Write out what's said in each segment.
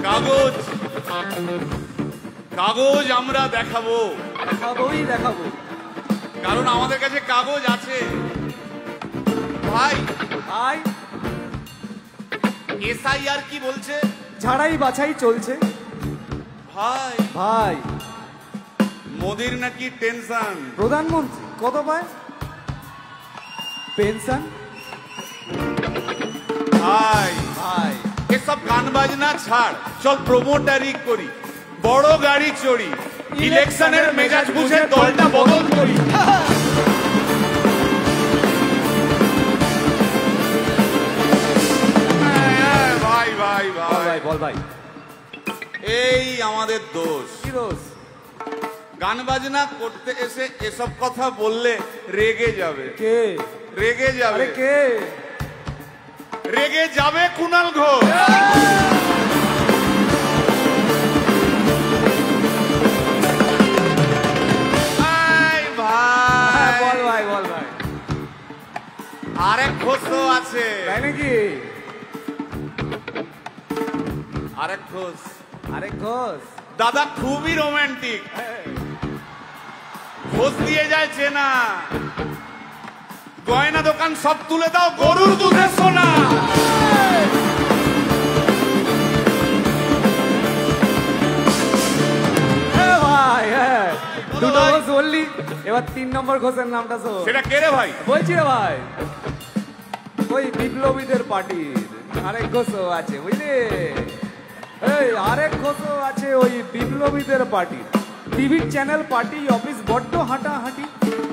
কাগজ কাগজ আমরা দেখাবো, দেখাবো, কারণ আমাদের কাছে কাগজ আছে। ভাই ভাই এসআইআর কি বলছে? ঝাড়াই বাছাই চলছে। ভাই ভাই মোদির নাকি টেনশন। প্রধানমন্ত্রী কত পায় পেনশন? ভাই ভাই এসব গান বাজনা ছাড়, চল প্রমোটারি করি, বড় গাড়ি চড়ি, ইলেকশনের মেজাজ বুঝে দলটা বদল করি। ভাই ভাই ভাই বল ভাই, এই আমাদের দোষ। কি দোষ? গান বাজনা করতে এসে এসব কথা বললে রেগে যাবে। কে রেগে যাবে? কে রেগে যাবে? কুণাল ঘোষ। বল ভাই, বল ভাই। আরেক ঘোষ তো আছে। তাই নাকি? আরেক ঘোষ, আরেক ঘোষ দাদা খুবই রোমান্টিক। ঘোষ দিয়ে যায় চেনা, গয়না দোকান সব তুলে দাও, গরুর দুধের সোনা। ভাই দুটো ঘোষ বললি, এবার 3 নম্বর ঘোষের নামটা শোন। সেটা কে রে ভাই? বলছি রে ভাই, ওই বিপ্লবীদের পার্টির আরেক ঘোষ আছে বুঝলি। এই আরেক ঘোষ আছে ওই বিপ্লবীদের পার্টি। টিভির চ্যানেল পার্টি অফিস বড্ড হাঁটাহাঁটি,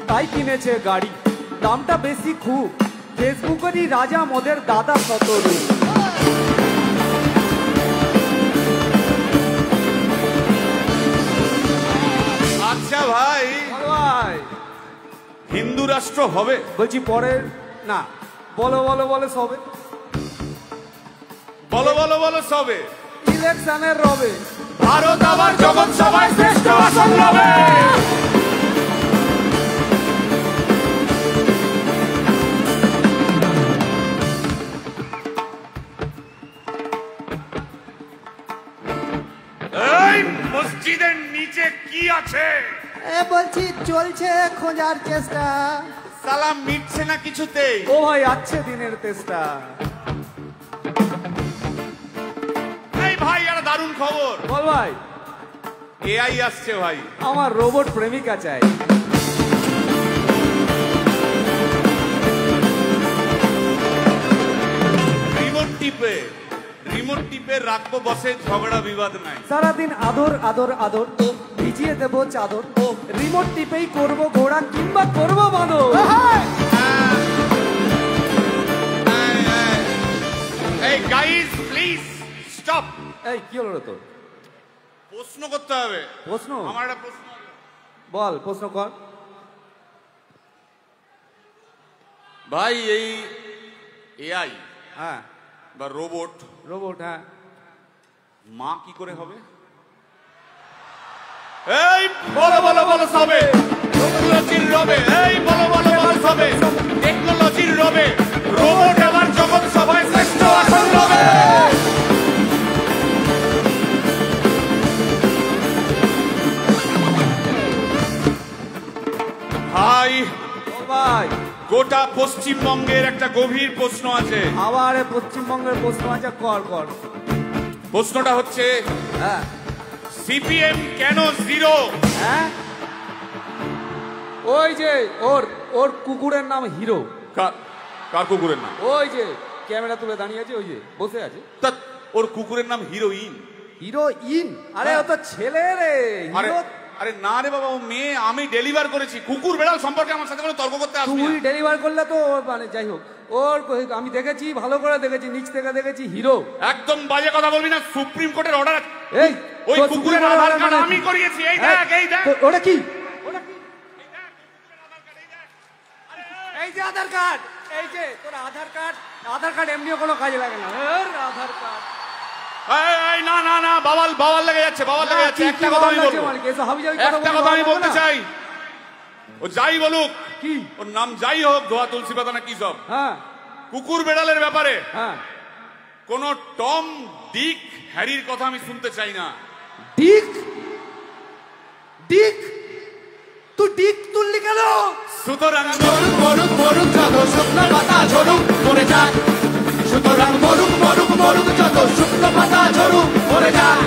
তাই কিনেছে গাড়ি, দামটা বেশি খুব, ফেসবুকেরই রাজা মদের দাদা শতরূপ। আচ্ছা ভাই, ভাই হিন্দু রাষ্ট্র হবে? বলছি পরে না, বলো বলো বলো সবে, বলো বলো বলো সবে, ইলেকশনের রবে ভারত আবার জগৎ সভায় শ্রেষ্ঠ আসন লবে। এই মসজিদের নিচে কি আছে? বলছি চলছে খোঁজার চেষ্টা। সালাম মিটছে না কিছুতেই। ও ভাই আছে দিনের চেষ্টা। এই ভাই একটা দারুণ খবর। বল ভাই। এআই আসছে ভাই। আমার রোবট প্রেমিকা চাই। রিমোট টিপে রাখবো বসে, ঝগড়া বিবাদ নাই। সারাদিন আদর আদর আদর, ভিজিয়ে দেবো চাদর, রিমোট টিপেই করবো ঘোড়া কিংবা করবো বাঁদর। এই গাইস প্লিজ স্টপ। এই কি হলো তোর? প্রশ্ন করতে হবে। প্রশ্ন? আমার একটা প্রশ্ন। বল প্রশ্ন কর ভাই। এই এআই হ্যাঁ বা রোবট, রোবট হ্যাঁ, মা কি করে হবে? এই বলো বলো বলো সবে, টেকনোলজির রবে। এই বলো বলো বলো সবে, টেকনোলজির রবে, রোবট আবার জগৎ সভায় শ্রেষ্ঠ আসন লবে। ভাই ভাই গোটা পশ্চিমবঙ্গের একটা গভীর প্রশ্ন আছে। আবার পশ্চিমবঙ্গের প্রশ্ন আছে, কর কর। প্রশ্নটা হচ্ছে, হ্যাঁ সিপিএম কেন জিরো? হ্যাঁ ওই যে ওর ওর কুকুরের নাম হিরো। কার কুকুরের নাম? ওই যে ক্যামেরা তুলে দাঁড়িয়ে আছে, ওই যে বসে আছে। তা ওর কুকুরের নাম হিরোইন। হিরোইন? আরে ও তো ছেলে রে। হিরো? আরে না রে বাবা, ও মেয়ে। আমি ডেলিভার করেছি। কুকুর বেড়াল সম্পর্কে আমার সাথে কোনো তর্ক করতে আসবি না। তুই ডেলিভার করলে তো মানে যাই হোক, ওর আমি দেখেছি, ভালো করে দেখেছি, নিচ থেকে দেখেছি, হিরো। একদম বাজে কথা বলবি না, সুপ্রিম কোর্টের অর্ডার। এই ওই কুকুরের আধার কার্ড আমি করিয়েছি। এই দেখ, এই দেখ। ওটা কি? এই যে আধার কার্ড, এই যে তোর আধার কার্ড। আধার কার্ড এমনিও কোনো কাজে লাগে না। আধার কার্ড। এই না না না, বাবাল বাবাল লেগে যাচ্ছে, বাবাল লেগে যাচ্ছে। একটা কথা আমি বলবো, একটা কথা আমি বলতে চাই। ও যাই বলুক, কি ওর নাম যাই হোক, ধোয়া তুলসী পাতা না কি সব, হ্যাঁ কুকুর বেড়ালের ব্যাপারে হ্যাঁ কোন টম ডিক হ্যারির কথা আমি শুনতে চাই না। ডিক ডিক তুই ডিক তুললি কেন? সুতরাং মরুক মরুক মরুক যত শুকনো পাতা ঝরুক মরে যাক, সুতরাং মরুক মরুক মরুক যত শুকনো পাতা ঝরুক মরে যাক,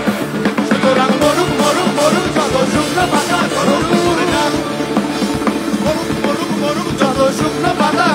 সুতরাং মরুক মরুক মরুক যত শুকনো পাতা ঝরুক মরে যাক, মরুক মরুক মরুক যত শুকনো পাতা